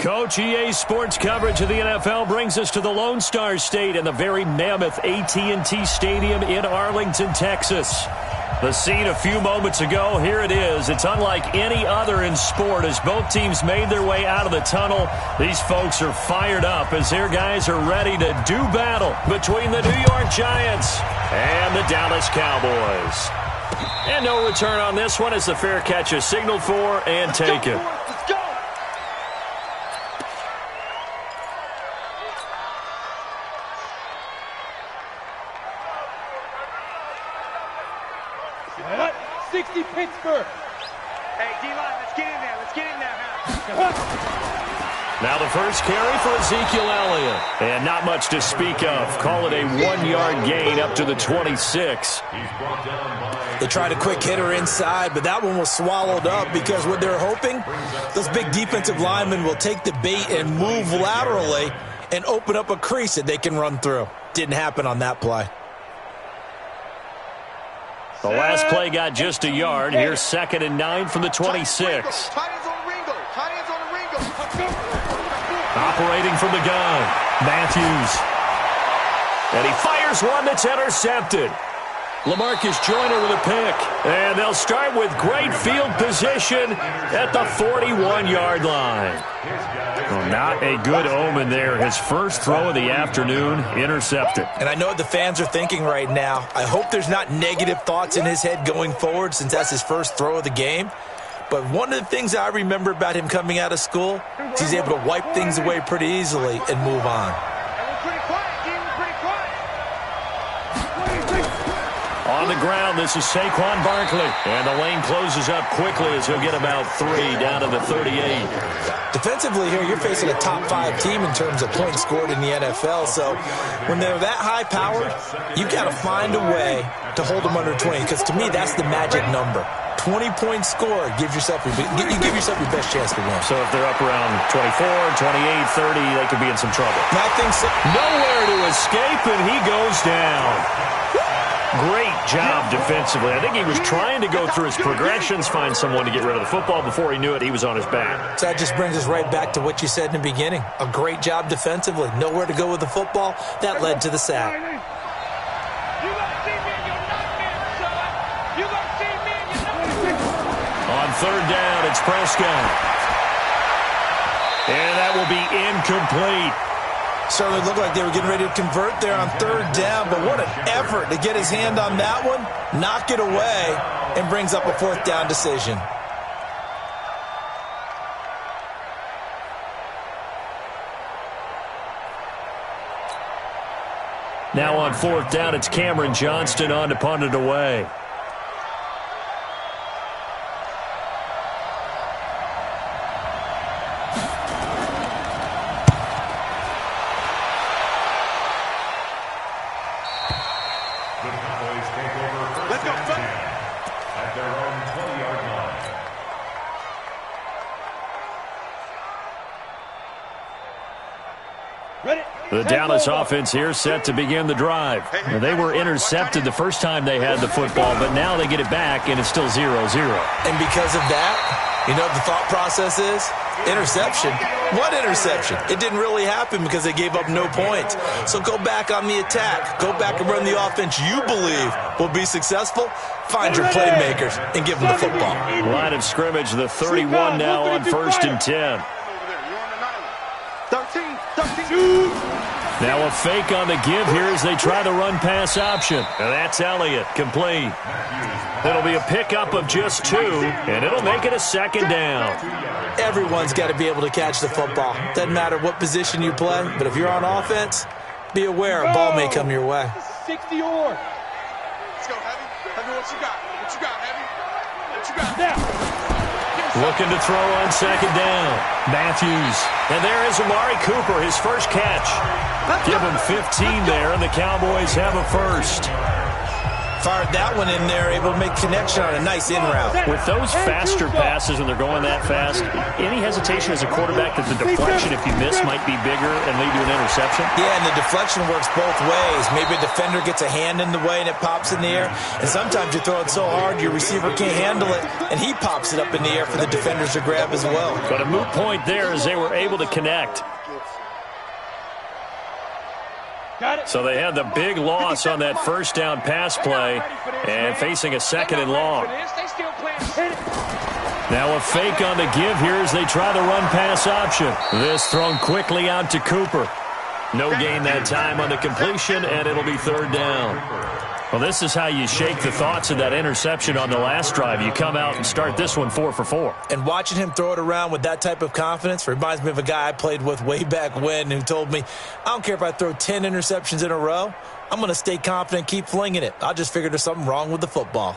Coach, EA Sports coverage of the NFL brings us to the Lone Star State and the very mammoth AT&T Stadium in Arlington, Texas. The scene a few moments ago, here it is. It's unlike any other in sport as both teams made their way out of the tunnel. These folks are fired up as their guys are ready to do battle between the New York Giants and the Dallas Cowboys. And no return on this one as the fair catch is signaled for and taken. Let's go! What? 60 Pittsburgh. Hey, D-line, let's get in there. Let's get in there now. Now the first carry for Ezekiel Elliott. And not much to speak of. Call it a 1-yard gain up to the 26. They tried a quick hitter inside, but that one was swallowed up because what they're hoping, those big defensive linemen will take the bait and move laterally and open up a crease that they can run through. Didn't happen on that play. The last play got just a yard. Here's 2nd and 9 from the 26. Operating from the gun, Matthews. And he fires one that's intercepted. LaMarcus Joyner with a pick. And they'll start with great field position at the 41-yard line. Well, not a good omen there. His first throw of the afternoon, intercepted. And I know what the fans are thinking right now. I hope there's not negative thoughts in his head going forward since that's his first throw of the game. But one of the things I remember about him coming out of school is he's able to wipe things away pretty easily and move on. On the ground, this is Saquon Barkley. And the lane closes up quickly as he'll get about 3 down to the 38. Defensively here, you're facing a top-5 team in terms of points scored in the NFL. So when they're that high-powered, you've got to find a way to hold them under 20. Because to me, that's the magic number. 20-point score gives yourself you give yourself your best chance to win. So if they're up around 24, 28, 30, they could be in some trouble. I think so. Nowhere to escape, and he goes down. Great job defensively. I think he was trying to go through his progressions, find someone to get rid of the football. Before he knew it, he was on his back. So that just brings us right back to what you said in the beginning. A great job defensively. Nowhere to go with the football. That led to the sack. On 3rd down, it's Prescott. And that will be incomplete. Certainly looked like they were getting ready to convert there on 3rd down, but what an effort to get his hand on that one, knock it away, and brings up a 4th down decision. Now on 4th down, it's Cameron Johnston on to punt it away. The Dallas offense here set to begin the drive. They were intercepted the first time they had the football, but now they get it back, and it's still 0-0. And because of that, you know what the thought process is? Interception. What interception? It didn't really happen because they gave up no points. So go back on the attack. Go back and run the offense you believe will be successful. Find your playmakers and give them the football. Line of scrimmage, the 31 now on 1st and 10. 13. Now a fake on the give here as they try the run-pass option. And that's Elliott, complete. It'll be a pickup of just 2, and it'll make it a 2nd down. Everyone's got to be able to catch the football. Doesn't matter what position you play, but if you're on offense, be aware a ball may come your way. 60 or. Let's go, Heavy. Heavy, what you got? What you got, Heavy? What you got? Now. Looking to throw on 2nd down. Matthews. And there is Amari Cooper, his first catch. Give him 15 there, and the Cowboys have a first. Fired that one in there, able to make connection on a nice in route. With those faster passes when they're going that fast, any hesitation as a quarterback that the deflection, if you miss, might be bigger and lead to an interception? Yeah, and the deflection works both ways. Maybe a defender gets a hand in the way and it pops in the air. And sometimes you throw it so hard your receiver can't handle it, and he pops it up in the air for the defenders to grab as well. But a moot point there as they were able to connect. So they had the big loss on that first down pass play and facing a second and long. Now a fake on the give here as they try the run-pass option. This thrown quickly out to Cooper. No gain that time on the completion, and it'll be third down. Well, this is how you shake the thoughts of that interception on the last drive. You come out and start this one 4 for 4. And watching him throw it around with that type of confidence reminds me of a guy I played with way back when who told me, I don't care if I throw 10 interceptions in a row. I'm going to stay confident, keep flinging it. I just figured there's something wrong with the football.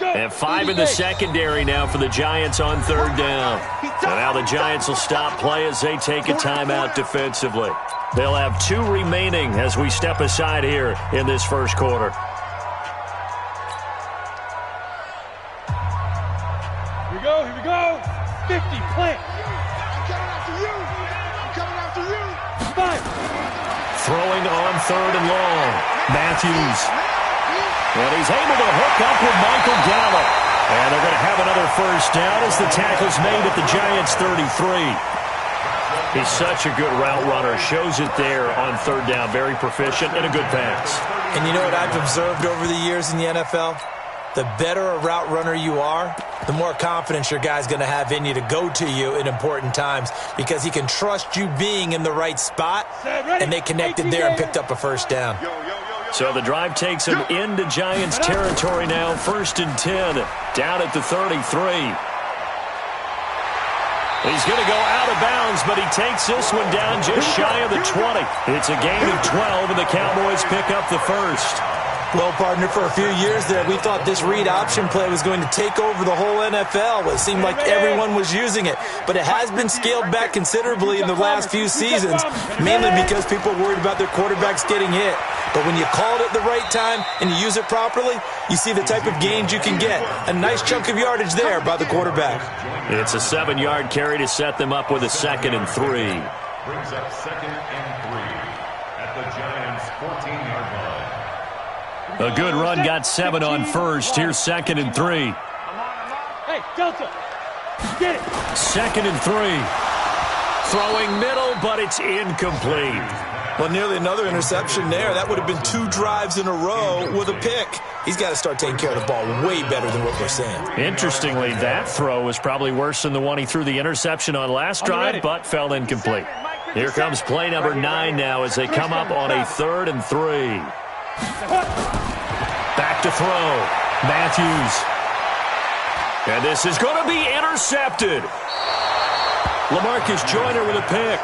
And 5 in the secondary now for the Giants on third down. And now the Giants will stop play as they take a timeout defensively. They'll have 2 remaining as we step aside here in this first quarter. Here we go. 50, plant. I'm coming after you. I'm coming after you. 5. Throwing on third and long. Matthews. And he's able to hook up with Michael Gallup. And they're going to have another first down as the tackle's made at the Giants' 33. He's such a good route runner. Shows it there on third down. Very proficient and a good pass. And you know what I've observed over the years in the NFL? The better a route runner you are, the more confidence your guy's going to have in you to go to you in important times because he can trust you being in the right spot, and they connected there and picked up a first down. So the drive takes him into Giants territory now. 1st and 10, down at the 33. He's going to go out of bounds, but he takes this one down just shy of the 20. It's a gain of 12, and the Cowboys pick up the first. Well, partner, for a few years there, we thought this read option play was going to take over the whole NFL. It seemed like everyone was using it, but it has been scaled back considerably in the last few seasons, mainly because people are worried about their quarterbacks getting hit. But when you call it at the right time and you use it properly, you see the type of gains you can get. A nice chunk of yardage there by the quarterback. It's a 7-yard carry to set them up with a 2nd and 3. Brings up 2nd and 3 at the Giants' 14-yard line. A good run got 7 on first. Here's 2nd and 3. Hey, Delta, get it. 2nd and 3. Throwing middle, but it's incomplete. Well, nearly another interception there. That would have been 2 drives in a row with a pick. He's got to start taking care of the ball way better than what we're seeing. Interestingly, that throw was probably worse than the one he threw the interception on last drive, but fell incomplete. Here comes play number 9 now as they come up on a 3rd and 3. Back to throw. Matthews. And this is going to be intercepted. LaMarcus Joyner with a pick.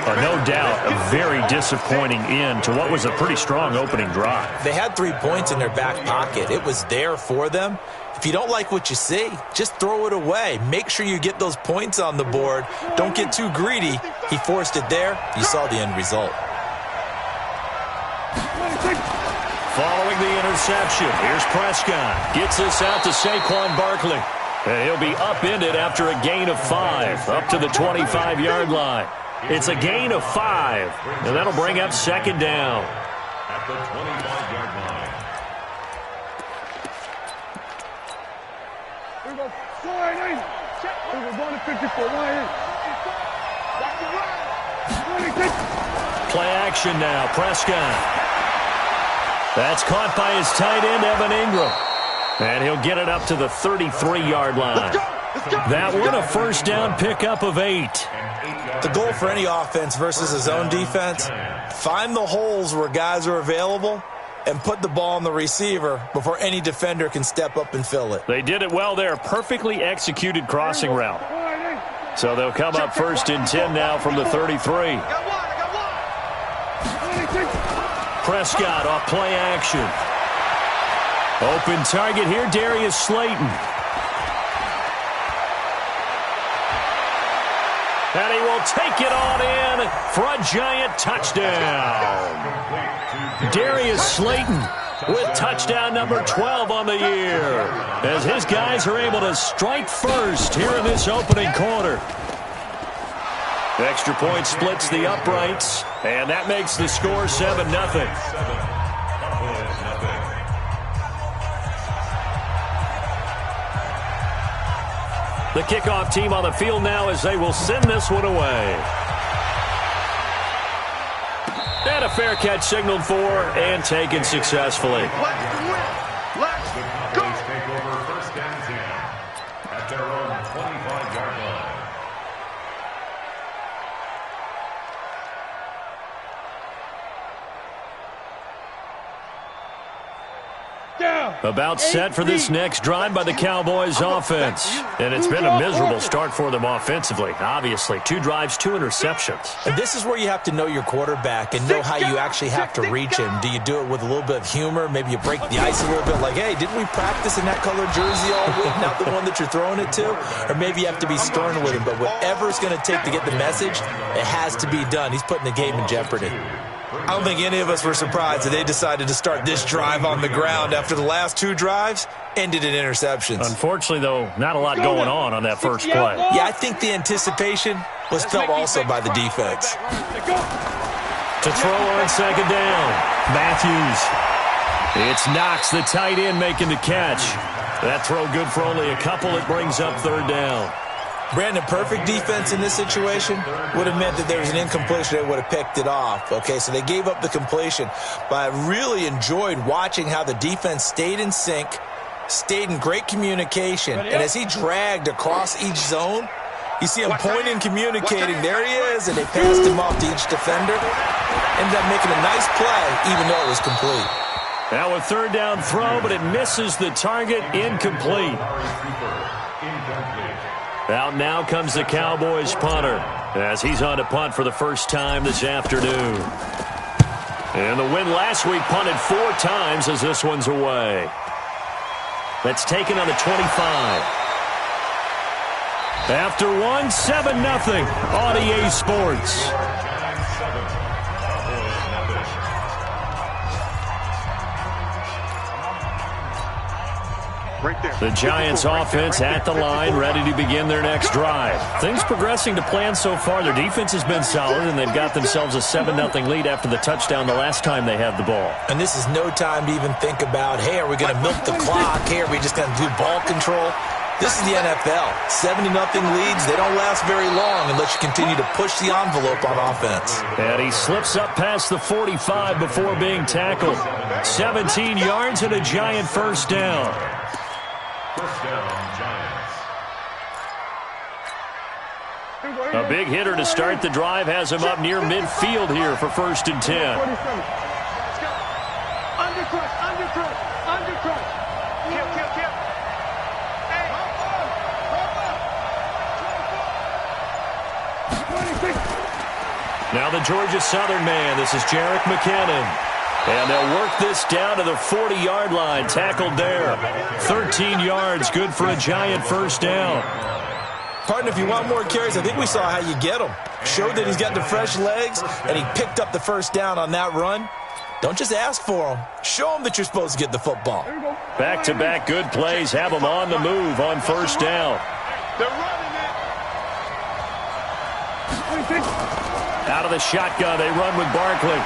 No doubt a very disappointing end to what was a pretty strong opening drive. They had 3 points in their back pocket. It was there for them. If you don't like what you see, just throw it away. Make sure you get those points on the board. Don't get too greedy. He forced it there. You saw the end result. Following the interception, here's Prescott. Gets this out to Saquon Barkley. And he'll be upended after a gain of 5, up to the 25-yard line. It's a gain of 5, and that'll bring up 2nd down. At the 25-yard line. Here we go. Slide in. We're going to 54. Play action now, Prescott. That's caught by his tight end, Evan Ingram. And he'll get it up to the 33-yard line. That one a first down pickup of 8. The goal for any offense versus a zone defense, find the holes where guys are available and put the ball on the receiver before any defender can step up and fill it. They did it well there. Perfectly executed crossing route. So they'll come up 1st and 10 now from the 33. Prescott off play action. Open target here, Darius Slayton. And he will take it on in for a giant touchdown. Darius Slayton with touchdown number 12 on the year, as his guys are able to strike first here in this opening quarter. Extra point splits the uprights, and that makes the score 7-0. The kickoff team on the field now as they will send this one away. And a fair catch signaled for and taken successfully. Let's go. Take over first and 10 at their own 25-yard line. About set for this next drive by the Cowboys offense. And it's been a miserable start for them offensively. Obviously, 2 drives, 2 interceptions. And this is where you have to know your quarterback and know how you actually have to reach him. Do you do it with a little bit of humor? Maybe you break the ice a little bit like, hey, didn't we practice in that color jersey all week, not the one that you're throwing it to? Or maybe you have to be stern with him. But whatever it's going to take to get the message, it has to be done. He's putting the game in jeopardy. I don't think any of us were surprised that they decided to start this drive on the ground after the last 2 drives ended in interceptions. Unfortunately, though, not a lot going on that first play. Yeah, I think the anticipation was felt also by the defense. To throw on second down, Matthews. It's Knox, the tight end, making the catch. That throw good for only a couple. It brings up third down. Brandon, perfect defense in this situation would have meant that there was an incompletion. They would have picked it off. Okay, so they gave up the completion. But I really enjoyed watching how the defense stayed in sync, stayed in great communication. And as he dragged across each zone, you see him pointing, communicating. There he is, and they passed him off to each defender. Ended up making a nice play, even though it was complete. Now a third down throw, but it misses the target, incomplete. Out now comes the Cowboys punter as he's on to punt for the first time this afternoon. And the win last week punted 4 times as this one's away. That's taken on the 25. After 1, 7-0 on EA Sports. Right there. The Giants offense at the line, ready to begin their next drive. Things progressing to plan so far. Their defense has been solid, and they've got themselves a 7-0 lead after the touchdown the last time they had the ball. And this is no time to even think about, hey, are we going to milk the clock? Hey, are we just going to do ball control? This is the NFL. 70-0 leads, they don't last very long unless you continue to push the envelope on offense. And he slips up past the 45 before being tackled. 17 yards and a giant first down. First down, Giants. A big hitter to start the drive has him up near midfield here for 1st and 10. Undercut. Kill. Now the Georgia Southern man. This is Jerick McKinnon. And they'll work this down to the 40-yard line. Tackled there. 13 yards. Good for a giant first down. Partner, if you want more carries, I think we saw how you get him. Showed that he's got the fresh legs, and he picked up the first down on that run. Don't just ask for him. Show him that you're supposed to get the football. Back-to-back good plays. Have him on the move on first down. They're running it. Out of the shotgun, they run with Barkley.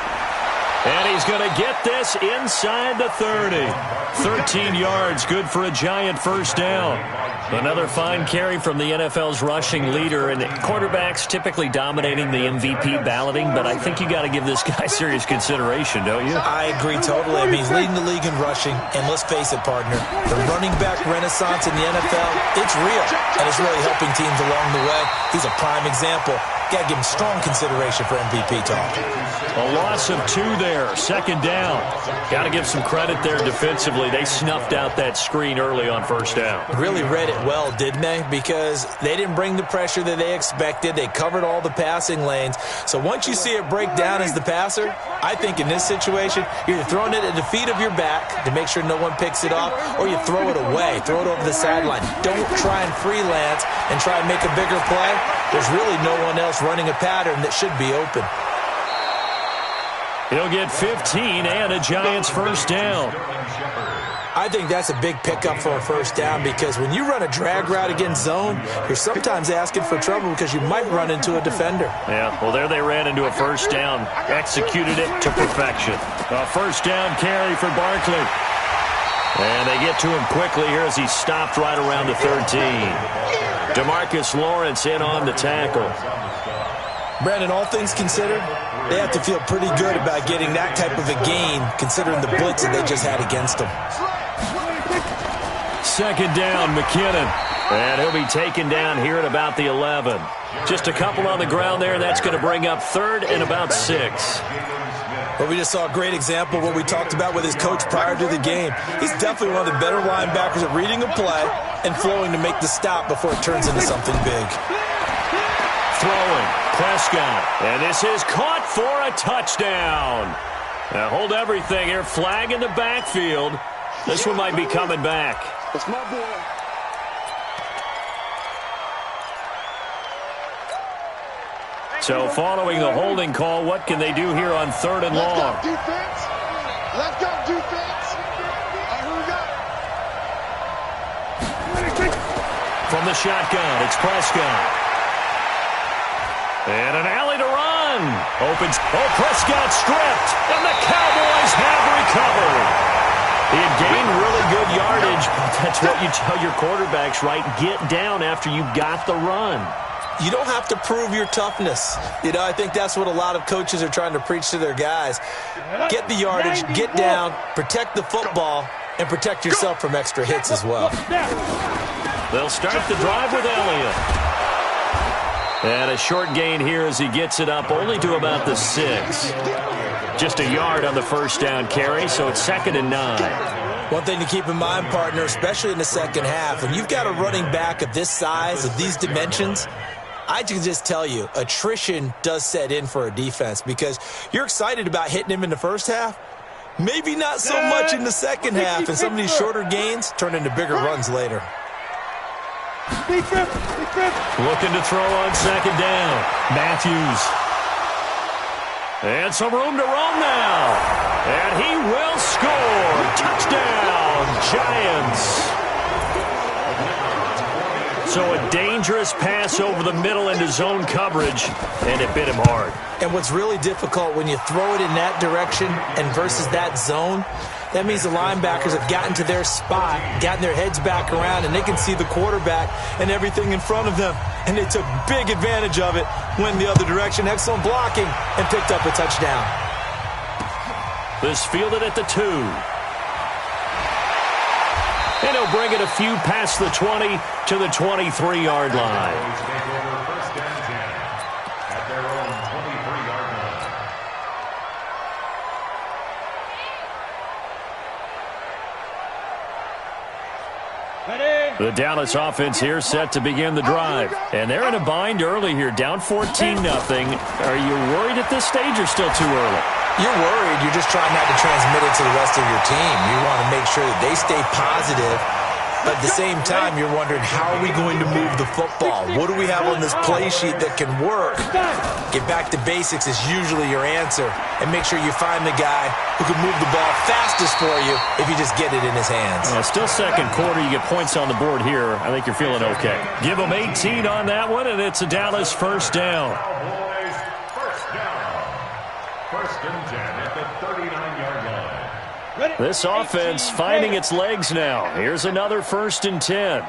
And he's going to get this inside the 30. 13 yards, good for a giant first down. Another fine carry from the NFL's rushing leader, and quarterbacks typically dominating the MVP balloting, but I think you got to give this guy serious consideration, don't you? I agree totally. I mean, he's leading the league in rushing, and let's face it, partner, the running back renaissance in the NFL, it's real, and it's really helping teams along the way. He's a prime example. Got to give him strong consideration for MVP talk. A loss of 2 there, 2nd down. Got to give some credit there defensively. They snuffed out that screen early on first down. Really read it well, didn't they? Because they didn't bring the pressure that they expected. They covered all the passing lanes. So once you see it break down as the passer, I think in this situation, you're either throwing it at the feet of your back to make sure no one picks it off, or you throw it away, throw it over the sideline. Don't try and freelance and try and make a bigger play. There's really no one else running a pattern that should be open. He'll get 15 and a Giants first down. I think that's a big pickup for a first down because when you run a drag route against zone, you're sometimes asking for trouble because you might run into a defender. Yeah, well, there they ran into a first down. Executed it to perfection. A first down carry for Barkley. And they get to him quickly here as he stopped right around the 13. DeMarcus Lawrence in on the tackle. Brandon, all things considered, they have to feel pretty good about getting that type of a gain considering the blitz that they just had against them. Second down, McKinnon. And he'll be taken down here at about the 11. Just a couple on the ground there. That's going to bring up third and about 6. Well, we just saw a great example of what we talked about with his coach prior to the game. He's definitely one of the better linebackers at reading a play and flowing to make the stop before it turns into something big. Throwing, Prescott. And this is caught for a touchdown. Now hold everything here. Flag in the backfield. This one might be coming back. That's my boy. So following the holding call, what can they do here on third and long? Let's go, defense. Let's go, defense. Here we go. From the shotgun, it's Prescott. And an alley to run. Opens. Oh, Prescott stripped. And the Cowboys have recovered. He had gained really good yardage, but that's what you tell your quarterbacks, right? Get down after you got the run. You don't have to prove your toughness. You know, I think that's what a lot of coaches are trying to preach to their guys. Get the yardage, get down, protect the football, and protect yourself from extra hits as well. They'll start the drive with Elliott. And a short gain here as he gets it up only to about the 6. Just a yard on the first down carry, so it's 2nd and 9. One thing to keep in mind, partner, especially in the second half, when you've got a running back of this size, of these dimensions, I can just tell you, attrition does set in for a defense because you're excited about hitting him in the first half. Maybe not so much in the second half, and some of these shorter gains turn into bigger runs later. Looking to throw on second down. Matthews. And some room to roam now. And he will score. Touchdown, Giants. So a dangerous pass over the middle into zone coverage, and it bit him hard. And what's really difficult when you throw it in that direction and versus that zone, that means the linebackers have gotten to their spot, gotten their heads back around, and they can see the quarterback and everything in front of them. And they took big advantage of it, went the other direction, excellent blocking, and picked up a touchdown. This fielded at the 2. And he'll bring it a few past the 20 to the 23-yard line. The Dallas offense here set to begin the drive. And they're in a bind early here, down 14-0. Are you worried at this stage or still too early? You're worried. You're just trying not to transmit it to the rest of your team. You want to make sure that they stay positive. But at the same time, you're wondering, how are we going to move the football? What do we have on this play sheet that can work? Get back to basics is usually your answer. And make sure you find the guy who can move the ball fastest for you if you just get it in his hands. Still second quarter. You get points on the board here. I think you're feeling okay. Give them 18 on that one, and it's a Dallas first down. Cowboys first down. First and 10 at the 39-yard line. This offense finding its legs now. Here's another 1st and 10.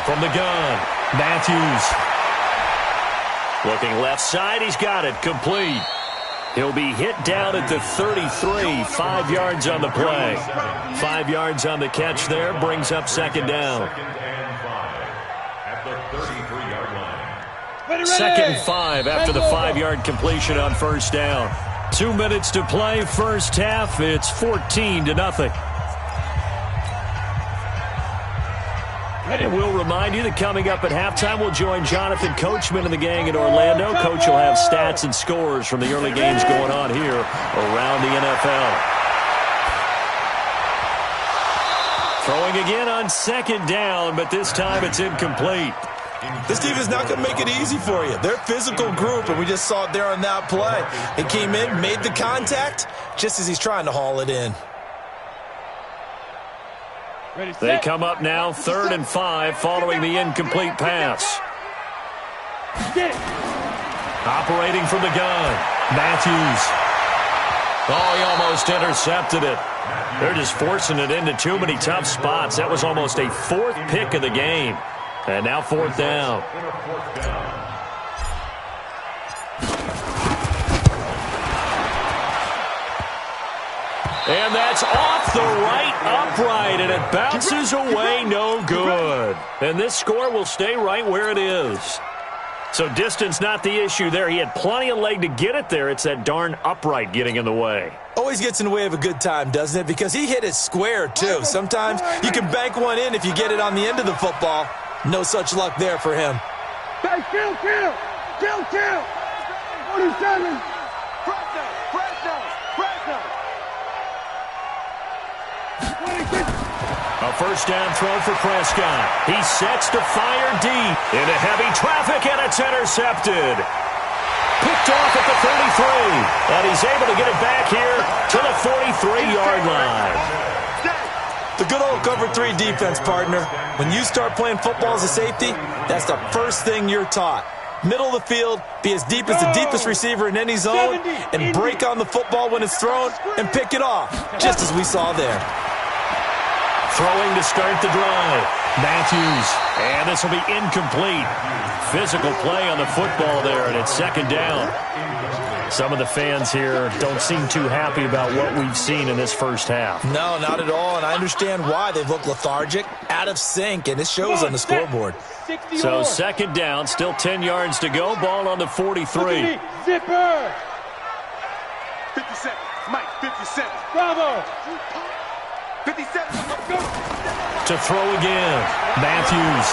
From the gun, Matthews. Looking left side, he's got it, complete. He'll be hit down at the 33, 5 yards on the play. 5 yards on the catch there, brings up second down. Second and 5 at the 33-yard line. 2nd and 5 after the 5-yard completion on first down. 2 minutes to play, first half. It's 14-0. And we'll remind you that coming up at halftime, we'll join Jonathan Coachman and the gang in Orlando. Coach will have stats and scores from the early games going on here around the NFL. Throwing again on second down, but this time it's incomplete. This team is not going to make it easy for you. They're a physical group, and we just saw it there on that play. He came in, made the contact, just as he's trying to haul it in. They come up now 3rd and 5 following the incomplete pass. Operating from the gun, Matthews. Oh, he almost intercepted it. They're just forcing it into too many tough spots. That was almost a 4th pick of the game. And now 4th down. And that's off the right upright, and it bounces away, no good. And this score will stay right where it is. So distance not the issue there. He had plenty of leg to get it there. It's that darn upright getting in the way. Always gets in the way of a good time, doesn't it? Because he hit it square, too. Sometimes you can bank one in if you get it on the end of the football. No such luck there for him. Hey, kill! 47! A first down throw for Prescott. He sets to fire deep into heavy traffic, and it's intercepted. Picked off at the 33, and he's able to get it back here to the 43-yard line. The good old cover 3 defense, partner. When you start playing football as a safety, that's the first thing you're taught. Middle of the field, be as deep as the deepest receiver in any zone, and break on the football when it's thrown and pick it off, just as we saw there. Throwing to start the drive. Matthews. And this will be incomplete. Physical play on the football there, and it's 2nd down. Some of the fans here don't seem too happy about what we've seen in this first half. No, not at all, and I understand why. They've looked lethargic, out of sync, and it shows on the scoreboard. So 2nd down, still 10 yards to go. Ball on the 43. Zipper! 57. Mike, 57. Bravo! 57. Go. To throw again. Matthews.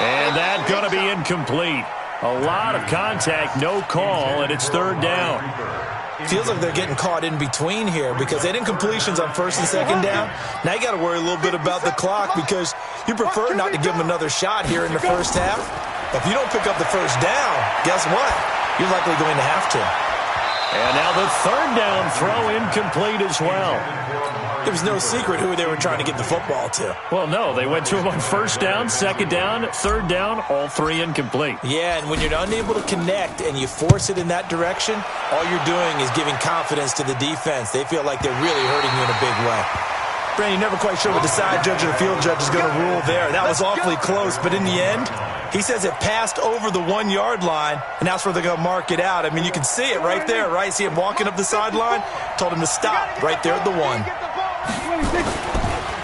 And that's going to be incomplete. A lot of contact, no call, and it's 3rd down. Feels like they're getting caught in between here because they did incompletions on 1st and 2nd down. Now you got to worry a little bit about the clock because you prefer not to give them another shot here in the first half. But if you don't pick up the first down, guess what? You're likely going to have to. And now the 3rd down throw incomplete as well. It was no secret who they were trying to get the football to. Well, no, they went to him on 1st down, 2nd down, 3rd down, all 3 incomplete. Yeah, and when you're unable to connect and you force it in that direction, all you're doing is giving confidence to the defense. They feel like they're really hurting you in a big way. Brandon, you're never quite sure what the side judge or the field judge is going to rule there. That was awfully close, but in the end, he says it passed over the 1-yard line, and that's where they're going to mark it out. I mean, you can see it right there, right? See him walking up the sideline? Told him to stop right there at the 1.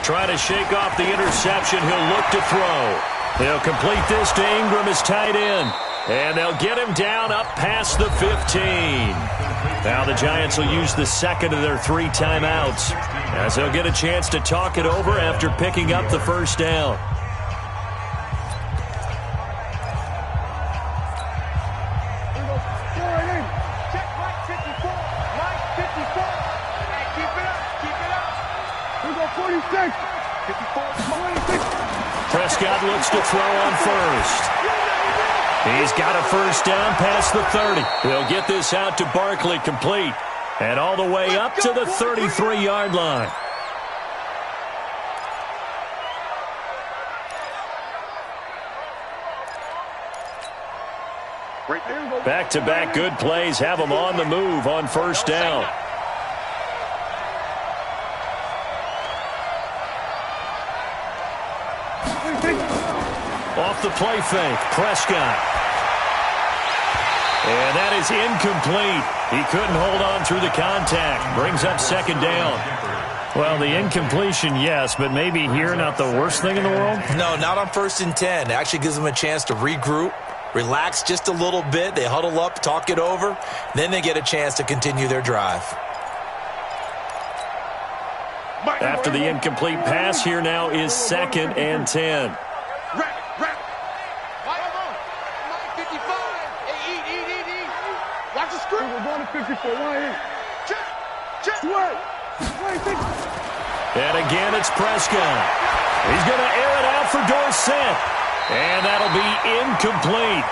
Trying to shake off the interception. He'll look to throw. He'll complete this to Ingram as tight end. And they'll get him down up past the 15. Now the Giants will use the 2nd of their 3 timeouts as they'll get a chance to talk it over after picking up the first down. Prescott looks to throw on 1st. He's got a first down past the 30. He'll get this out to Barkley, complete. And all the way up to the 33-yard line. Back-to-back good plays have them on the move on 1st down. Off the play fake, Prescott. And that is incomplete. He couldn't hold on through the contact. Brings up 2nd down. Well, the incompletion, yes, but maybe here not the worst thing in the world? No, not on 1st and 10. It actually gives them a chance to regroup, relax just a little bit. They huddle up, talk it over. Then they get a chance to continue their drive. After the incomplete pass, here now is 2nd and 10. Watch the screen. We're going to 54. And again, it's Prescott. He's going to air it out for Dorsett. And that'll be incomplete.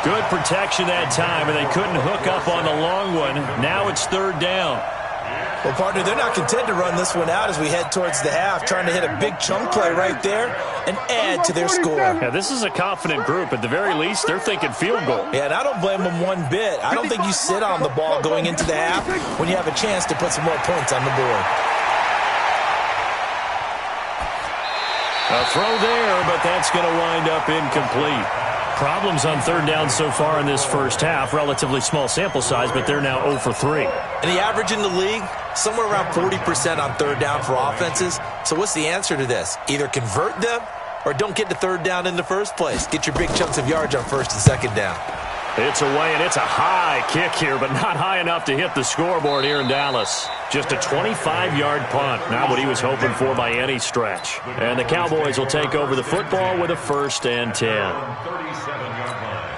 Good protection that time, and they couldn't hook up on the long one. Now it's third down. Well, partner, they're not content to run this one out as we head towards the half, trying to hit a big chunk play right there and add to their score. Yeah, this is a confident group. At the very least, they're thinking field goal. Yeah, and I don't blame them one bit. I don't think you sit on the ball going into the half when you have a chance to put some more points on the board. A throw there, but that's going to wind up incomplete. Problems on third down so far in this first half. Relatively small sample size, but they're now 0 for 3. And the average in the league, somewhere around 40% on third down for offenses. So what's the answer to this? Either convert them or don't get to third down in the first place. Get your big chunks of yards on first and second down. It's away, and it's a high kick here, but not high enough to hit the scoreboard here in Dallas. Just a 25-yard punt, not what he was hoping for by any stretch. And the Cowboys will take over the football with a 1st and 10. 37-yard line.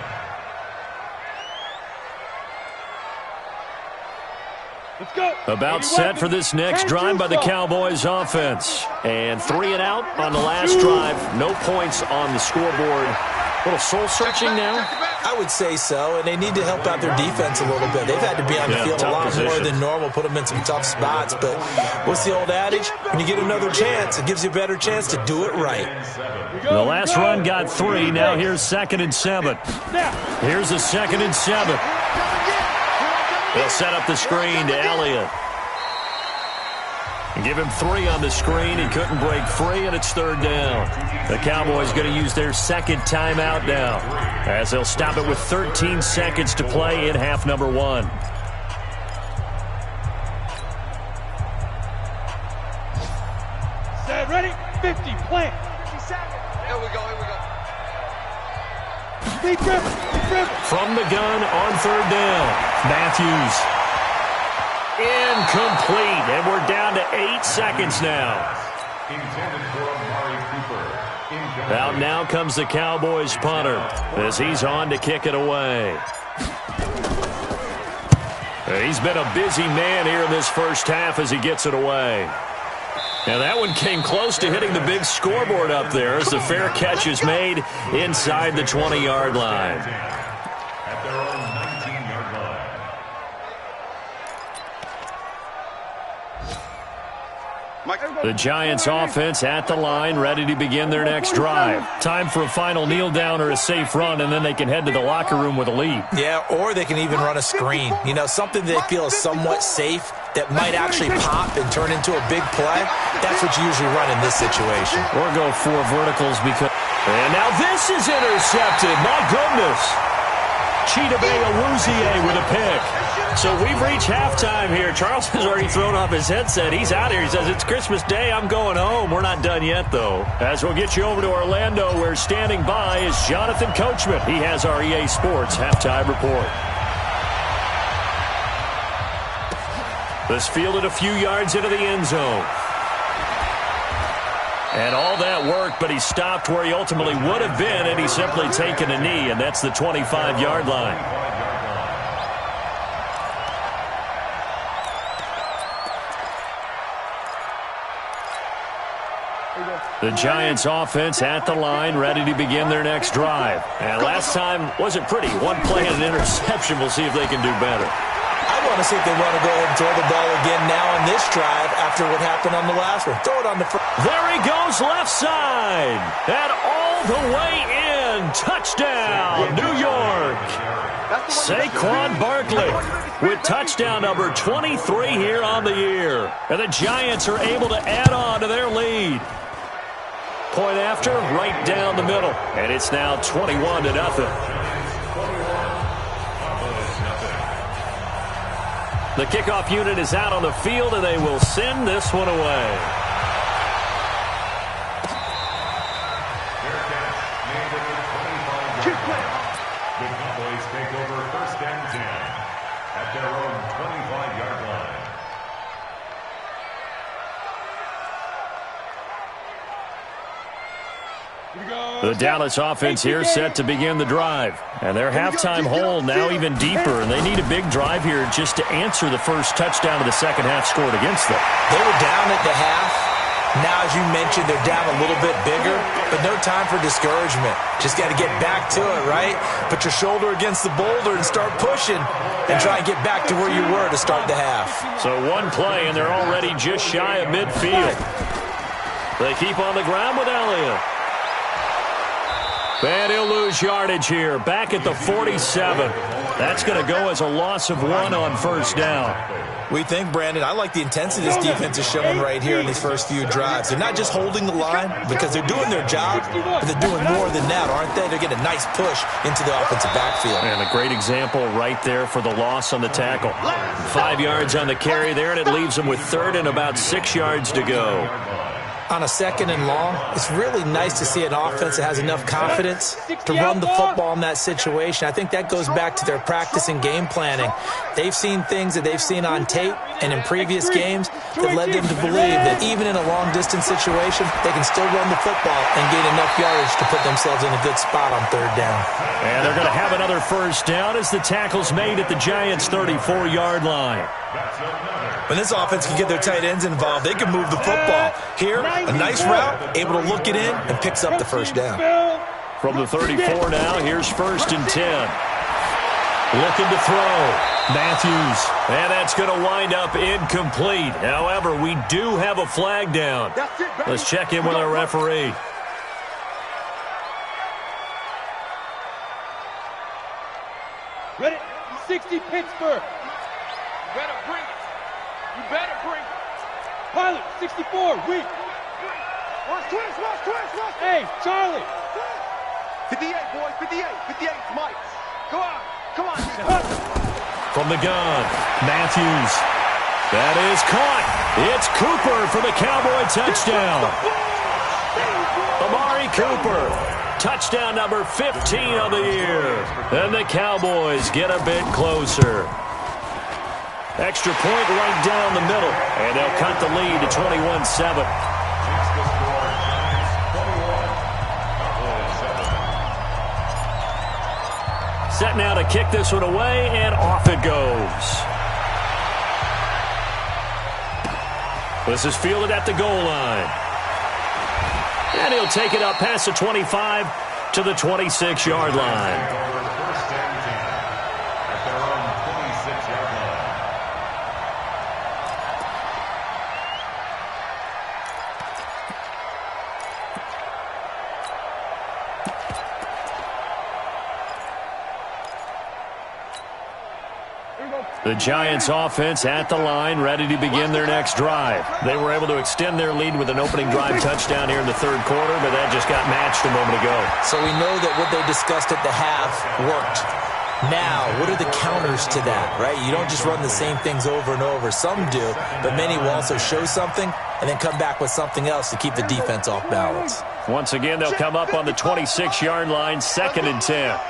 Let's go. About set for this next drive by the Cowboys offense. And 3 and out on the last drive. No points on the scoreboard. A little soul-searching now. I would say so, and they need to help out their defense a little bit. They've had to be on the field a lot more than normal, put them in some tough spots. But what's the old adage? When you get another chance, it gives you a better chance to do it right. The last run got 3. Now here's 2nd and 7. Here's a 2nd and 7. They'll set up the screen to Elliott. Give him 3 on the screen. He couldn't break free, and it's third down. The Cowboys going to use their second timeout now, as they'll stop it with 13 seconds to play in half number 1. Set, ready, 50, plant. 57. Here we go, here we go. Deep rip. From the gun on third down, Matthews. Incomplete, and we're down to 8 seconds now. Intended for Amari Cooper. Out now comes the Cowboys punter as he's on to kick it away. He's been a busy man here in this first half as he gets it away. And that one came close to hitting the big scoreboard up there as the fair catch is made inside the 20-yard line. At their own 19-yard line. The Giants offense at the line, ready to begin their next drive. Time for a final kneel down or a safe run, and then they can head to the locker room with a lead. Yeah, or they can even run a screen. You know, something they feel is somewhat safe that might actually pop and turn into a big play. That's what you usually run in this situation. Or go 4 verticals because... And now this is intercepted. My goodness. Chidobe Awuzie with a pick. So we've reached halftime here. Charles has already thrown off his headset. He's out here. He says, it's Christmas Day. I'm going home. We're not done yet, though. As we'll get you over to Orlando, where standing by is Jonathan Coachman. He has our EA Sports halftime report. This fielded a few yards into the end zone. And all that worked, but he stopped where he ultimately would have been, and he's simply taken a knee, and that's the 25-yard line. The Giants offense at the line, ready to begin their next drive. And last time wasn't pretty. One play and an interception. We'll see if they can do better. I want to see if they want to go ahead and throw the ball again now on this drive after what happened on the last one. Throw it on the first. There he goes, left side. And all the way in. Touchdown, New York. Saquon Barkley with touchdown number 23 here on the year. And the Giants are able to add on to their lead. Point after, right down the middle. And it's now 21-0. The kickoff unit is out on the field, and they will send this one away. The Cowboys take over 1st and 10 at their own 25-yard line. The Dallas offense here set to begin the drive. And their halftime hole now even deeper, and they need a big drive here just to answer the first touchdown of the second half scored against them. They were down at the half, Now, as you mentioned, they're down a little bit bigger, but no time for discouragement. Just got to get back to it, right? Put your shoulder against the boulder and start pushing and try and get back to where you were to start the half. So one play, and they're already just shy of midfield. They keep on the ground with Elliott. And he'll lose yardage here. Back at the 47. That's going to go as a loss of 1 on first down. We think, Brandon, I like the intensity this defense is showing right here in these first few drives. They're not just holding the line because they're doing their job, but they're doing more than that, aren't they? They're getting a nice push into the offensive backfield. And a great example right there for the loss on the tackle. 5 yards on the carry there, and it leaves them with 3rd and about 6 yards to go. On a 2nd and long, it's really nice to see an offense that has enough confidence to run the football in that situation. I think that goes back to their practice and game planning. They've seen things that they've seen on tape and in previous games that led them to believe that even in a long-distance situation, they can still run the football and gain enough yardage to put themselves in a good spot on 3rd down. And they're going to have another first down as the tackle's made at the Giants' 34-yard line. When this offense can get their tight ends involved, they can move the football. Here, a nice route, able to look it in, and picks up the first down. From the 34 now, here's 1st and 10. Looking to throw. Matthews. And that's going to wind up incomplete. However, we do have a flag down. Let's check in with our referee. Ready? 60 Pittsburgh. You better bring it. You better bring it. Pilot, 64, weak. Watch twist. Hey, Charlie. 58, boys, 58. 58, Mike. Go on. Come on. From the gun, Matthews. That is caught. It's Cooper for the Cowboy touchdown. Amari Cooper. Touchdown number 15 of the year. And the Cowboys get a bit closer. Extra point right down the middle. And they'll cut the lead to 21-7. Set now to kick this one away, and off it goes. This is fielded at the goal line. And he'll take it up past the 25 to the 26-yard line. The Giants offense at the line, ready to begin their next drive. They were able to extend their lead with an opening drive touchdown here in the 3rd quarter, but that just got matched a moment ago. So we know that what they discussed at the half worked. Now, what are the counters to that, right? You don't just run the same things over and over. Some do, but many will also show something and then come back with something else to keep the defense off balance. Once again, they'll come up on the 26-yard line, 2nd and 10.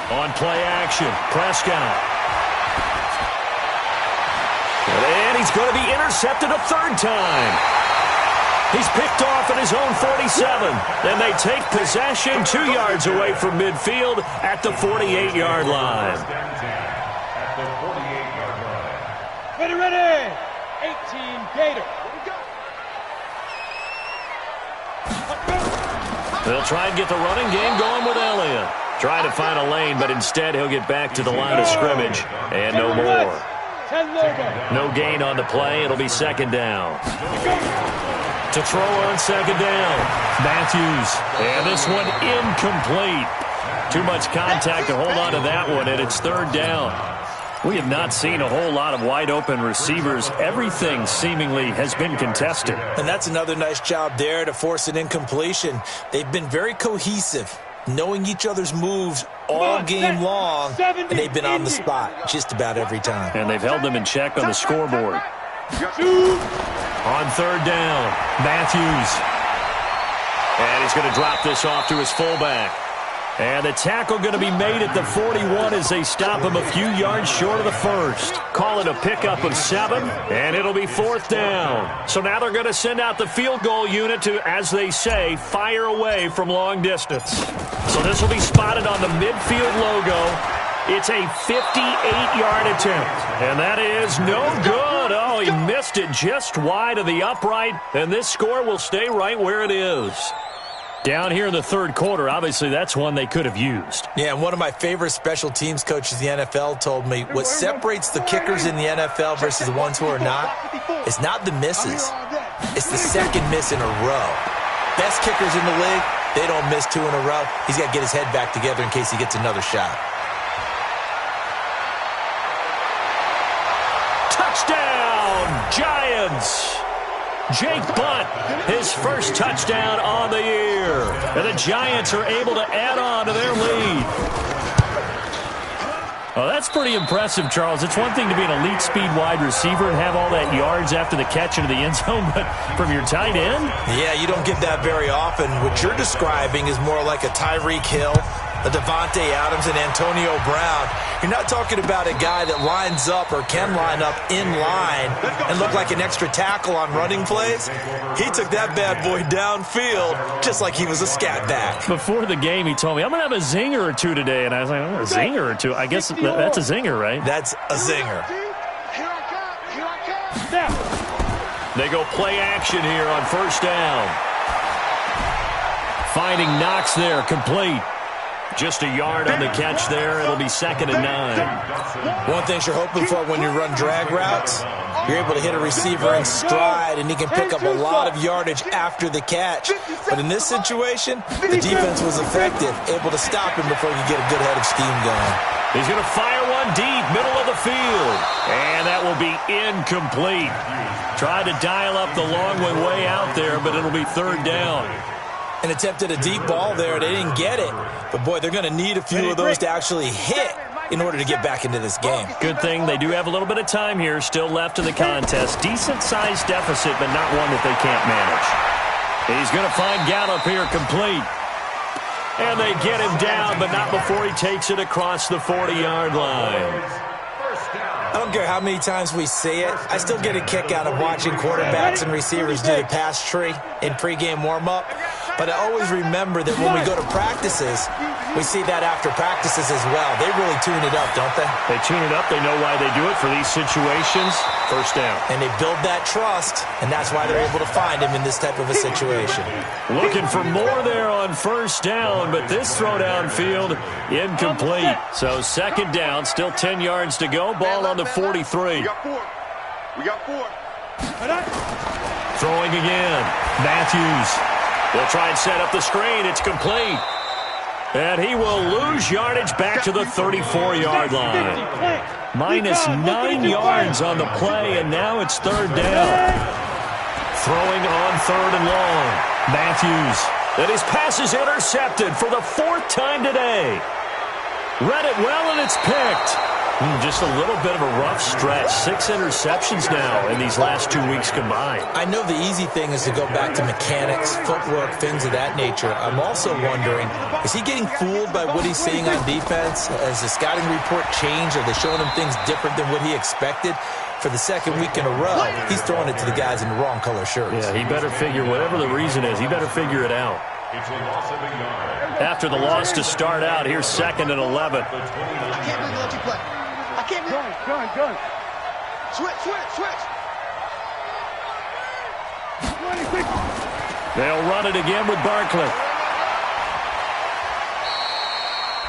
On play action, Prescott. And he's going to be intercepted a 3rd time. He's picked off at his own 47. Then they take possession 2 yards away from midfield at the 48-yard line. Ready. 18 Gator. They'll try and get the running game going with Elliott. Trying to find a lane, but instead he'll get back to the line of scrimmage. And no more. No gain on the play. It'll be 2nd down. To throw on 2nd down. Matthews. And this one incomplete. Too much contact to hold on to that one, and it's 3rd down. We have not seen a whole lot of wide-open receivers. Everything seemingly has been contested. And that's another nice job there to force an incompletion. They've been very cohesive, knowing each other's moves all game long, and they've been on the spot just about every time. And they've held them in check on the scoreboard. On 3rd down, Matthews. And he's going to drop this off to his fullback. And the tackle going to be made at the 41 as they stop him a few yards short of the 1st. Call it a pickup of 7, and it'll be 4th down. So now they're going to send out the field goal unit to, as they say, fire away from long distance. So this will be spotted on the midfield logo. It's a 58-yard attempt, and that is no good. Oh, he missed it just wide of the upright, and this score will stay right where it is. Down here in the third quarter, obviously that's one they could have used. Yeah, and one of my favorite special teams coaches in the NFL told me what separates the kickers in the NFL versus the ones who are not is not the misses. It's the second miss in a row. Best kickers in the league, they don't miss 2 in a row. He's got to get his head back together in case he gets another shot. Touchdown, Giants! Jake Butt, his first touchdown on the year. And the Giants are able to add on to their lead. Well, that's pretty impressive, Charles. It's one thing to be an elite speed wide receiver and have all that yards after the catch into the end zone, but from your tight end? Yeah, you don't get that very often. What you're describing is more like a Tyreek Hill, a Devontae Adams, and Antonio Brown. You're not talking about a guy that lines up or can line up in line and look like an extra tackle on running plays. He took that bad boy downfield just like he was a scat back. Before the game, he told me, I'm going to have a zinger or two today. And I was like, oh, a zinger or two? I guess that's a zinger, right? That's a zinger. They go play action here on first down. Finding Knox there, complete. Just a yard on the catch there. It'll be 2nd and 9. One thing you're hoping for when you run drag routes, you're able to hit a receiver in stride, and he can pick up a lot of yardage after the catch. But in this situation, the defense was effective, able to stop him before he could get a good head of steam going. He's going to fire one deep, middle of the field. And that will be incomplete. Tried to dial up the long one way out there, but it'll be 3rd down. And attempted a deep ball there. They didn't get it. But, boy, they're going to need a few of those to actually hit in order to get back into this game. Good thing they do have a little bit of time here still left in the contest. Decent-sized deficit, but not one that they can't manage. He's going to find Gallup here complete. And they get him down, but not before he takes it across the 40-yard line. I don't care how many times we see it. I still get a kick out of watching quarterbacks and receivers do the pass tree in pregame warm-up. But I always remember that when we go to practices, we see that after practices as well. They really tune it up, don't they? They tune it up. They know why they do it for these situations. First down. And they build that trust, and that's why they're able to find him in this type of a situation. Looking for more there on first down, but this throw downfield incomplete. So 2nd down, still 10 yards to go. Ball on the 43. We got 4. Throwing again. Matthews. They'll try and set up the screen. It's complete. And he will lose yardage back to the 34-yard line. Minus 9 yards on the play, and now it's 3rd down. Throwing on 3rd and long. Matthews. And his pass is intercepted for the 4th time today. Read it well, and it's picked. Just a little bit of a rough stretch. 6 interceptions now in these last 2 weeks combined. I know the easy thing is to go back to mechanics, footwork, things of that nature. I'm also wondering, is he getting fooled by what he's seeing on defense? Has the scouting report changed? Are they showing him things different than what he expected? For the 2nd week in a row, he's throwing it to the guys in the wrong color shirts. Yeah, he better figure, whatever the reason is, he better figure it out. It's a loss of a yard. After the loss to start out, here's 2nd and 11. I can't believe they let you play. I can't believe Gun. Switch. They'll run it again with Barkley.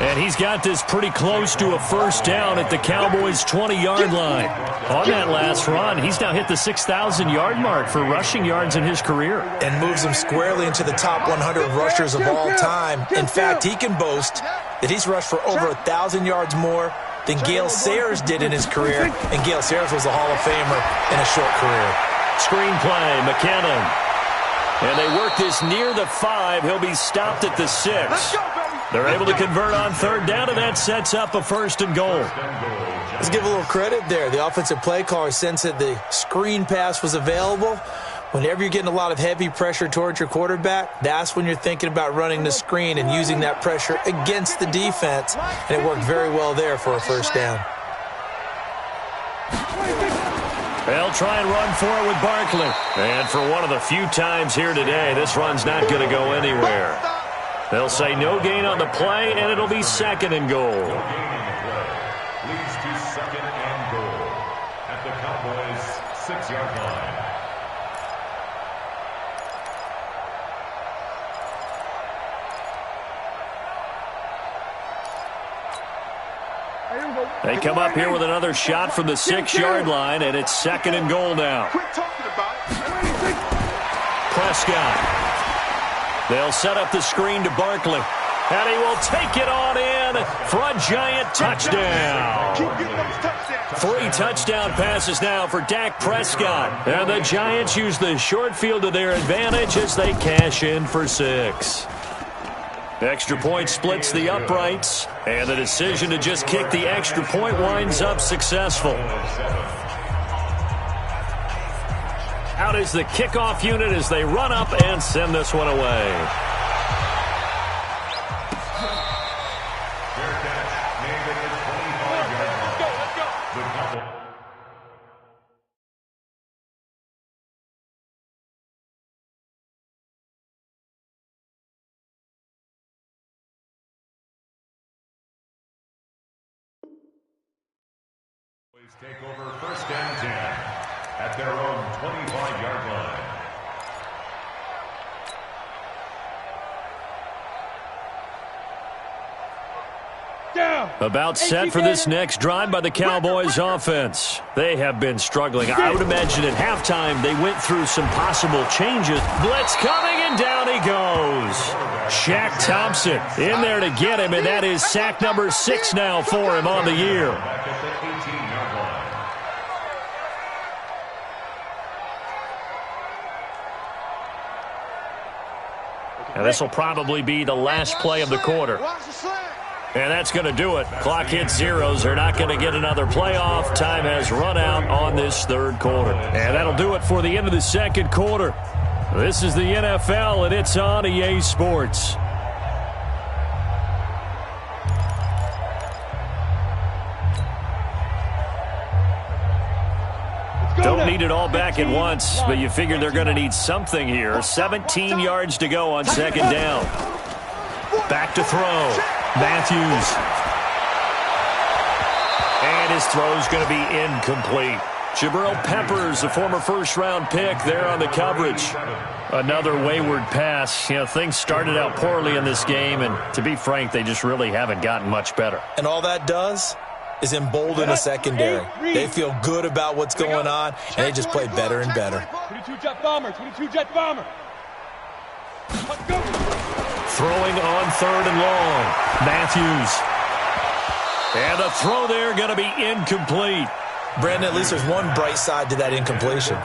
And he's got this pretty close to a first down at the Cowboys' 20-yard line. On that last run, he's now hit the 6,000-yard mark for rushing yards in his career. And moves him squarely into the top 100 rushers of all time. In fact, he can boast that he's rushed for over 1,000 yards more than Gale Sayers did in his career. And Gale Sayers was a Hall of Famer in a short career. Screenplay, McKinnon. And they work this near the 5. He'll be stopped at the 6. They're able to convert on 3rd down, and that sets up a 1st and goal. Let's give a little credit there. The offensive play caller sensed that the screen pass was available. Whenever you're getting a lot of heavy pressure towards your quarterback, that's when you're thinking about running the screen and using that pressure against the defense. And it worked very well there for a 1st down. They'll try and run for it with Barkley. And for one of the few times here today, this run's not going to go anywhere. They'll say no gain on the play, and it'll be 2nd and goal. 6-yard line. They come up here with another shot from the 6-yard line, and it's 2nd and goal now. Prescott. They'll set up the screen to Barkley. And he will take it on in for a giant touchdown. 3 touchdown passes now for Dak Prescott. And the Giants use the short field to their advantage as they cash in for 6. Extra point splits the uprights, and the decision to just kick the extra point winds up successful. Out is the kickoff unit as they run up and send this one away. Take over 1st and 10 at their own 25-yard line. Down. About set for this next drive by the Cowboys offense. They have been struggling. I would imagine at halftime they went through some possible changes. Blitz coming, and down he goes. Shaq Thompson in there to get him, and that is sack number 6 now for him on the year. Back at the 18-yard line. And this will probably be the last play of the quarter. And that's going to do it. Clock hits zeros. They're not going to get another playoff. Time has run out on this 3rd quarter. And that'll do it for the end of the 2nd quarter. This is the NFL, and it's on EA Sports. Don't need it all back at once, but you figure they're going to need something here. 17 yards to go on 2nd down. Back to throw. Matthews. And his throw's going to be incomplete. Jabril Peppers, the former 1st-round pick, there on the coverage. Another wayward pass. You know, things started out poorly in this game, and to be frank, they just really haven't gotten much better. And all that does is embolden a secondary. They feel good about what's going on, and they just play better and better. 22 jet bomber, 22 jet bomber. Let's go. Throwing on 3rd and long. Matthews. And the throw there going to be incomplete. Brandon, at least there's one bright side to that incompletion.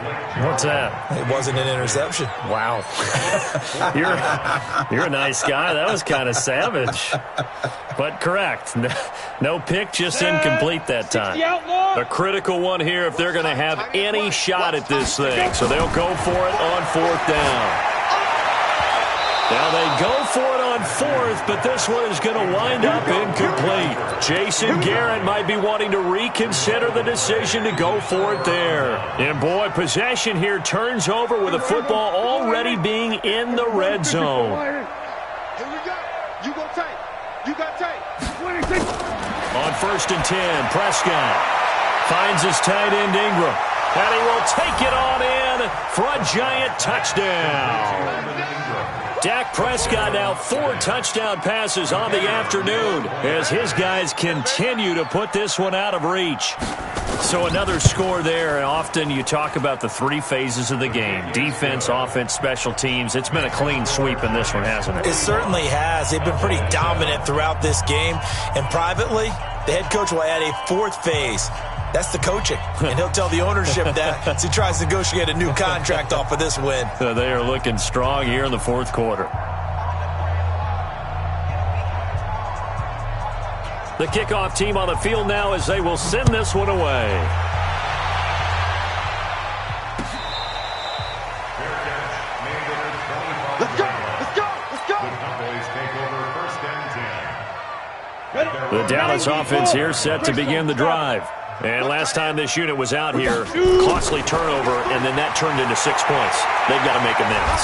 What's that? It wasn't an interception. Wow. You're a nice guy. That was kind of savage. But correct. No pick, just incomplete that time. A critical one here if they're going to have any shot at this thing. So they'll go for it on 4th down. Now they go for it on 4th, but this one is going to wind up incomplete. Jason Garrett might be wanting to reconsider the decision to go for it there. And boy, possession here turns over with the football already being in the red zone. Here we go. You go tight. You got tight. 26. On 1st and 10, Prescott finds his tight end Ingram. And he will take it on in for a giant touchdown. Dak Prescott now 4 touchdown passes on the afternoon as his guys continue to put this one out of reach. So another score there, and often you talk about the 3 phases of the game. Defense, offense, special teams. It's been a clean sweep in this one, hasn't it? It certainly has. They've been pretty dominant throughout this game. And privately, the head coach will add a 4th phase. That's the coaching. And he'll tell the ownership that as he tries to negotiate a new contract off of this win. So they are looking strong here in the 4th quarter. The kickoff team on the field now as they will send this one away. Let's go. Let's go. Let's go. The Cowboys take over 1st and 10. The Dallas offense here set to begin the drive. And last time this unit was out here, costly turnover, and then that turned into 6 points. They've got to make amends.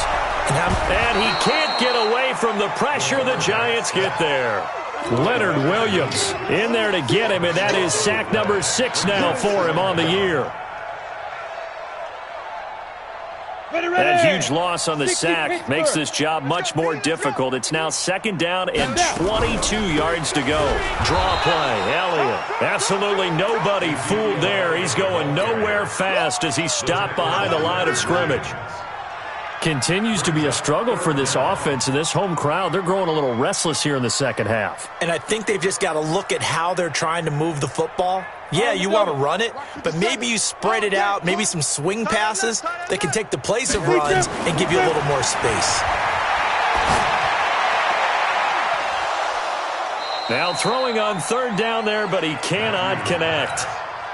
And he can't get away from the pressure. The Giants get there. Leonard Williams in there to get him, and that is sack number 6 now for him on the year. That huge loss on the sack makes this job much more difficult. It's now 2nd down and 22 yards to go. Draw play, Elliott. Absolutely nobody fooled there. He's going nowhere fast as he stopped behind the line of scrimmage. Continues to be a struggle for this offense and this home crowd. They're growing a little restless here in the second half. And I think they've just got to look at how they're trying to move the football. Yeah, you want to run it, but maybe you spread it out, maybe some swing passes that can take the place of runs and give you a little more space. Now throwing on 3rd down there, but he cannot connect.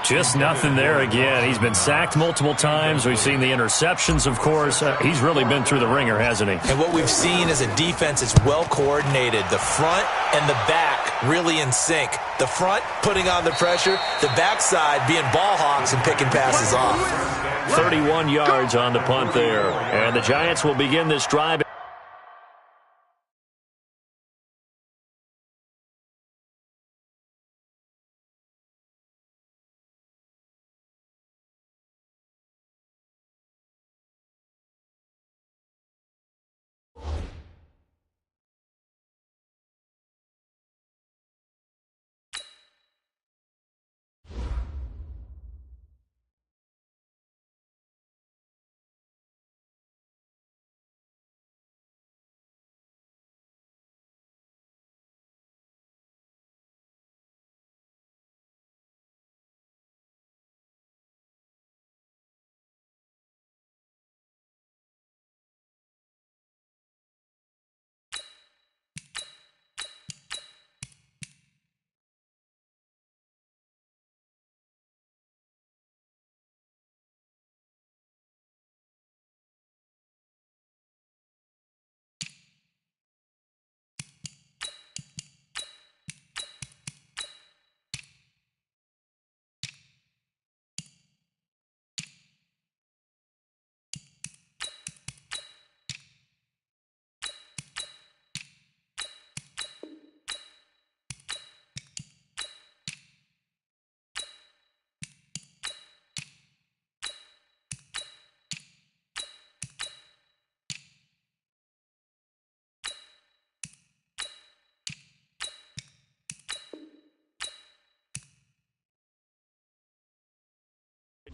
Just nothing there again. He's been sacked multiple times. We've seen the interceptions, of course. He's really been through the ringer, hasn't he? And what we've seen is a defense that's well coordinated. The front and the back really in sync. The front putting on the pressure, the backside being ball hawks and picking passes off. 31 yards on the punt there. And the Giants will begin this drive.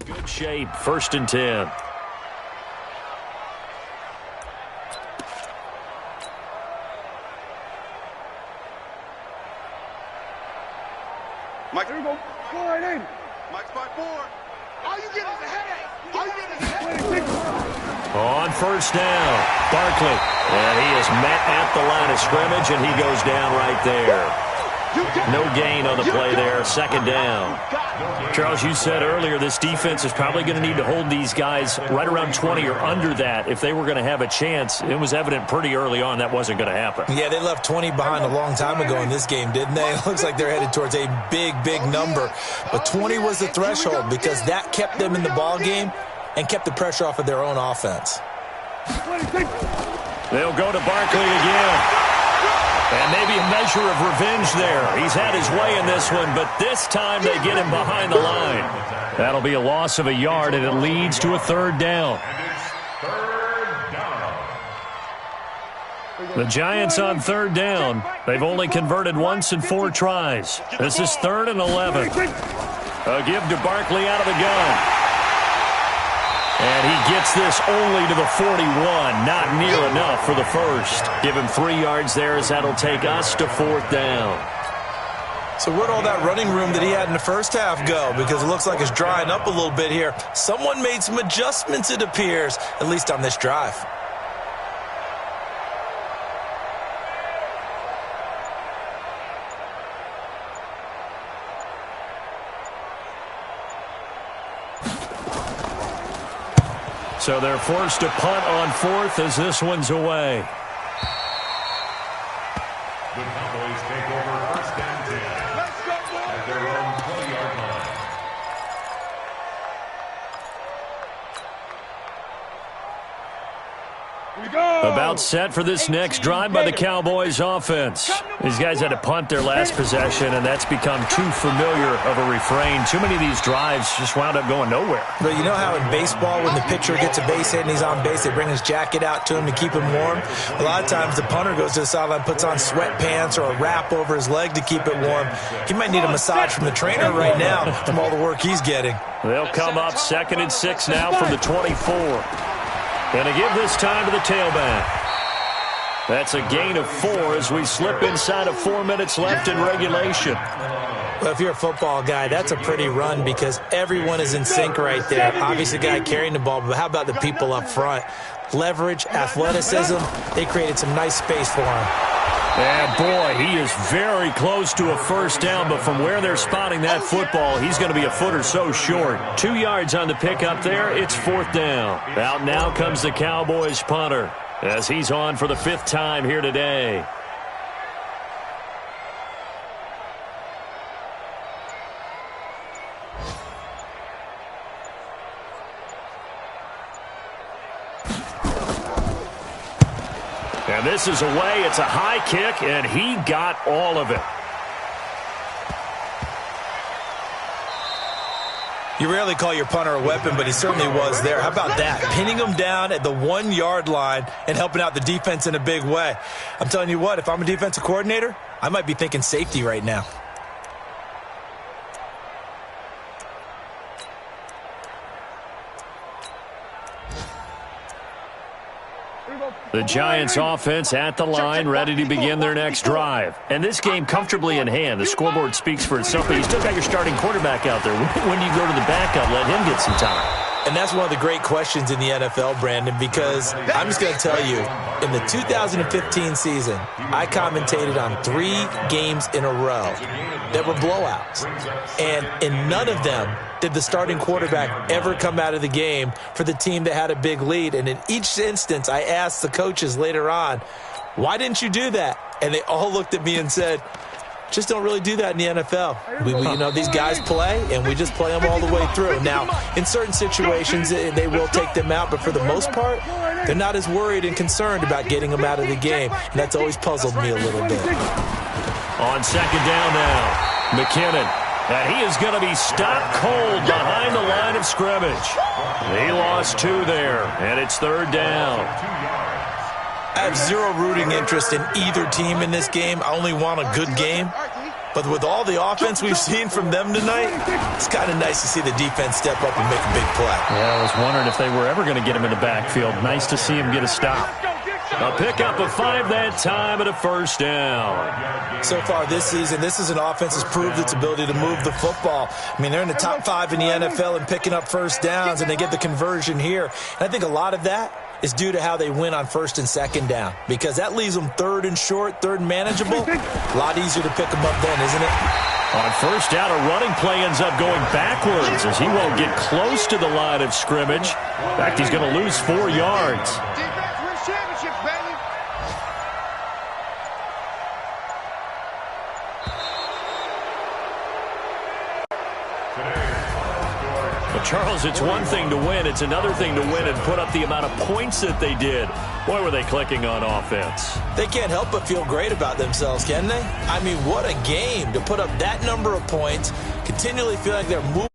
Good shape, 1st and 10. Mike, here we go. Go right in. Mike's by 4. All you get is a headache. All you get is a headache. On 1st down, Barkley. And he is met at the line of scrimmage, and he goes down right there. No gain on the play there, 2nd down. Charles, you said earlier this defense is probably going to need to hold these guys right around 20 or under that if they were going to have a chance. It was evident pretty early on that wasn't going to happen. Yeah, they left 20 behind a long time ago in this game, didn't they? It looks like they're headed towards a big, big number. But 20 was the threshold because that kept them in the ball game and kept the pressure off of their own offense. They'll go to Barkley again. And maybe a measure of revenge there. He's had his way in this one, but this time they get him behind the line. That'll be a loss of a yard, and it leads to a 3rd down. The Giants on 3rd down. They've only converted once in 4 tries. This is 3rd and 11. A give to Barkley out of the gun. And he gets this only to the 41, not near enough for the first. Give him 3 yards there as that'll take us to 4th down. So where'd all that running room that he had in the first half go? Because it looks like it's drying up a little bit here. Someone made some adjustments, it appears, at least on this drive. So they're forced to punt on 4th as this one's away. The Cowboys take over 1st and 10 at their own 20-yard line. About set for this next drive by the Cowboys offense. These guys had to punt their last possession, and that's become too familiar of a refrain. Too many of these drives just wound up going nowhere. But you know how in baseball, when the pitcher gets a base hit and he's on base, they bring his jacket out to him to keep him warm? A lot of times the punter goes to the sideline, puts on sweatpants or a wrap over his leg to keep it warm. He might need a massage from the trainer right now from all the work he's getting. They'll come up 2nd and 6 now from the 24. Going to give this time to the tailback. That's a gain of 4 as we slip inside of 4 minutes left in regulation. Well, if you're a football guy, that's a pretty run because everyone is in sync right there. Obviously, the guy carrying the ball, but how about the people up front? Leverage, athleticism, they created some nice space for him. And boy, he is very close to a first down, but from where they're spotting that football, he's going to be a foot or so short. 2 yards on the pickup there. It's 4th down. Out now comes the Cowboys punter as he's on for the 5th time here today. And this is away. It's a high kick, and he got all of it. You rarely call your punter a weapon, but he certainly was there. How about that? Pinning him down at the 1-yard line and helping out the defense in a big way. I'm telling you what, if I'm a defensive coordinator, I might be thinking safety right now. The Giants offense at the line, ready to begin their next drive. And this game comfortably in hand. The scoreboard speaks for itself, but you still got your starting quarterback out there. When do you go to the backup, let him get some time? And that's one of the great questions in the NFL, Brandon, because I'm just going to tell you, in the 2015 season, I commentated on 3 games in a row that were blowouts. And in none of them did the starting quarterback ever come out of the game for the team that had a big lead. And in each instance, I asked the coaches later on, why didn't you do that? And they all looked at me and said, just don't really do that in the NFL. You know, these guys play, and we just play them all the way through. Now, in certain situations, they will take them out, but for the most part, they're not as worried and concerned about getting them out of the game, and that's always puzzled me a little bit. On 2nd down now, McKinnon. And he is going to be stopped cold behind the line of scrimmage. He lost 2 there, and it's 3rd down. I have zero rooting interest in either team in this game. I only want a good game. But with all the offense we've seen from them tonight, it's kind of nice to see the defense step up and make a big play. Yeah, I was wondering if they were ever going to get him in the backfield. Nice to see him get a stop. A pickup of 5 that time and a 1st down. So far this season, this is an offense that's proved its ability to move the football. I mean, they're in the top 5 in the NFL in picking up first downs, and they get the conversion here. And I think a lot of that is due to how they win on 1st and 2nd down, because that leaves them 3rd and short, 3rd and manageable. A lot easier to pick them up then, isn't it? On 1st down, a running play ends up going backwards as he won't get close to the line of scrimmage. In fact, he's going to lose 4 yards. Charles, it's one thing to win. It's another thing to win and put up the amount of points that they did. Boy, were they clicking on offense. They can't help but feel great about themselves, can they? I mean, what a game to put up that number of points, continually feel like they're moving.